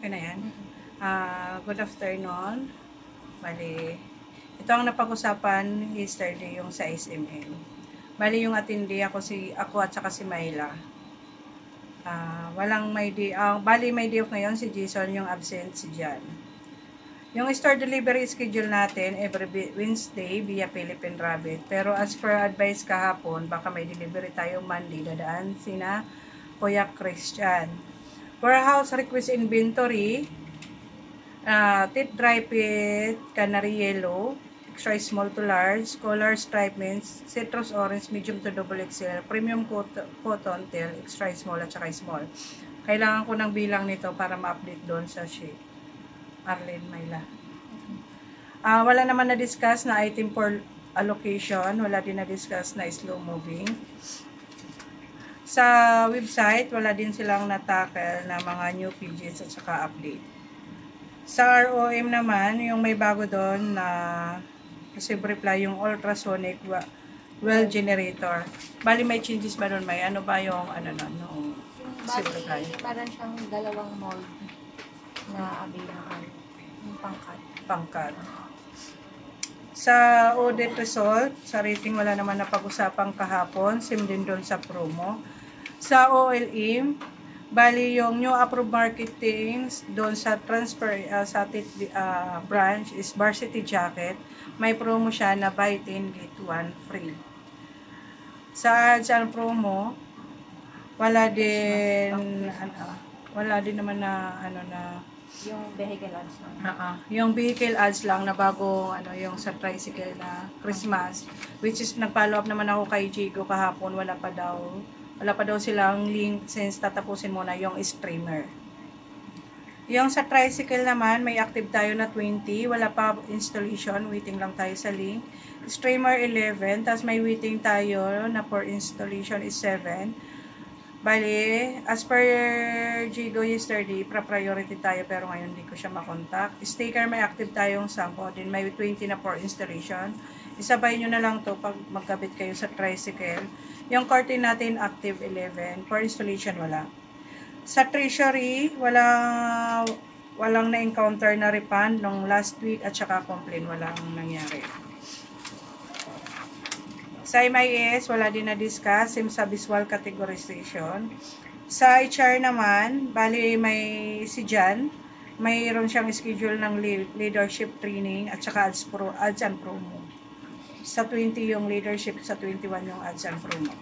Okay na yan? Good afternoon. Bali, ito ang napag-usapan yesterday yung sa SML. Bali, yung attendee ako at saka si Myla. Walang may day. Bali, may day off ngayon si Jason, yung absent si Jan. Yung store delivery schedule natin every Wednesday via Philippine Rabbit. Pero as per advice kahapon, baka may delivery tayo Monday. Dadaan sina Kuya Christian. Warehouse request inventory, tip dry pit, canary yellow, extra small to large, color stripe mints, citrus orange, medium to double XL, premium cotton tail, extra small at saka small. Kailangan ko ng bilang nito para ma-update doon sa sheet. Arlene Myla. Wala naman na-discuss na item for allocation, wala din na-discuss na slow moving. Sa website, wala din silang na-tackle na mga new pages at saka update. Sa ROM naman, yung may bago doon na receive reply, yung ultrasonic well generator. Bali, may changes ba doon? May ano ba yung receive reply? Parang siyang dalawang mold na available. Yung Pangkat. Sa audit result, sa rating wala naman na pag-usapang kahapon. Same din doon sa promo. Sa OLM, bali yung new approved marketing doon sa transfer sa branch is varsity jacket. May promo siya na buy 10 get 1 free. Sa ads and promo, wala din naman na yung vehicle ads lang. Yung vehicle ads lang na bago yung sa tricycle na Christmas, which is nag-follow up naman ako kay Jigo kahapon, wala pa daw silang link since tatapusin muna yung streamer. Yung sa tricycle naman, may active tayo na 20, wala pa installation, waiting lang tayo sa link. Streamer 11, tapos may waiting tayo na for installation is 7. Bali, as per Jigo yesterday, priority tayo pero ngayon hindi ko siya makontak. Sticker, may active tayong 10, din may 20 na for installation. Isabay nyo na lang to pag magkabit kayo sa tricycle. Yung curtain natin active 11, for installation wala. Sa treasury, walang na-encounter na refund nung last week at saka complaint, walang nangyari. Sa MIS, wala din na-discuss, same sa visual categorization. Sa HR naman, bali may si Jan, mayroon siyang schedule ng leadership training at saka ads and promo. Sa 20 yung leadership, sa 21 yung ads and promo.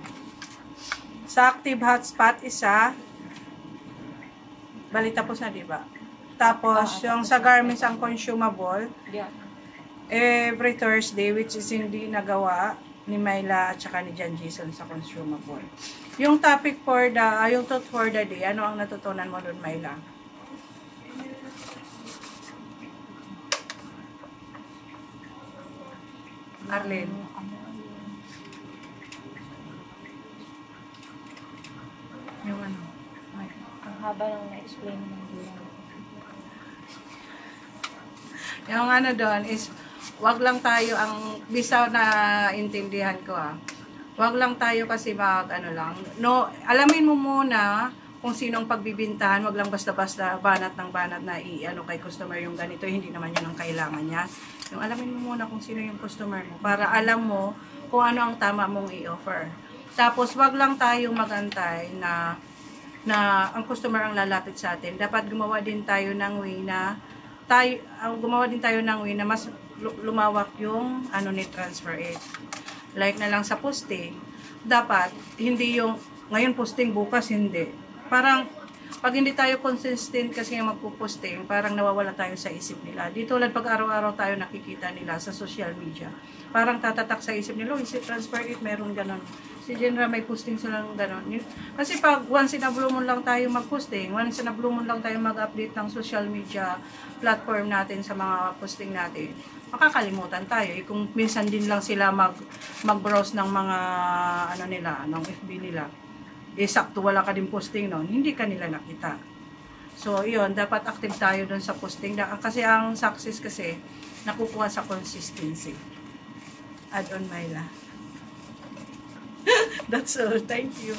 Sa active hotspot, isa, bali tapos na diba? Tapos, yung sa garments ang consumable, every Thursday, which is hindi nagawa, ni Myla at saka ni Jan Jason sa consumable. Yung topic for yung thought for the day, ano ang natutunan mo doon, Myla? Arlene? Yung ano? Ang haba lang na-explain ng bilang. Yung ano doon is wag lang tayo ang bisaw na intindihan ko wag lang tayo kasi alamin mo muna kung sinong pagbibintahan, wag lang basta-basta banat na kay customer yung ganito, hindi naman yun ang kailangan niya. Yung alamin mo muna kung sino yung customer mo para alam mo kung ano ang tama mong i-offer. Tapos wag lang tayo magantay na ang customer ang lalapit sa atin. Dapat gumawa din tayo ng way na mas lumawak yung ni transfer it. Like na lang sa posting. Dapat, hindi yung ngayon posting, bukas hindi. Parang, pag hindi tayo consistent kasi yung magpo-posting, parang nawawala tayo sa isip nila. Dito lang pag araw-araw tayo nakikita nila sa social media. Parang tatatak sa isip nila, isip transfer it, meron ganon. Si Genra may posting silang ganon. Kasi pag once in a blue moon lang tayo mag-posting, once in a blue moon lang tayo mag-update ng social media platform natin sa mga posting natin, makakalimutan tayo. Kung minsan din lang sila mag-browse ng mga ng FB nila, sakto wala ka din posting noon, hindi ka nila nakita. So, yun, dapat active tayo doon sa posting. Kasi ang success kasi, nakukuha sa consistency. Add on Myla. That's all. Thank you.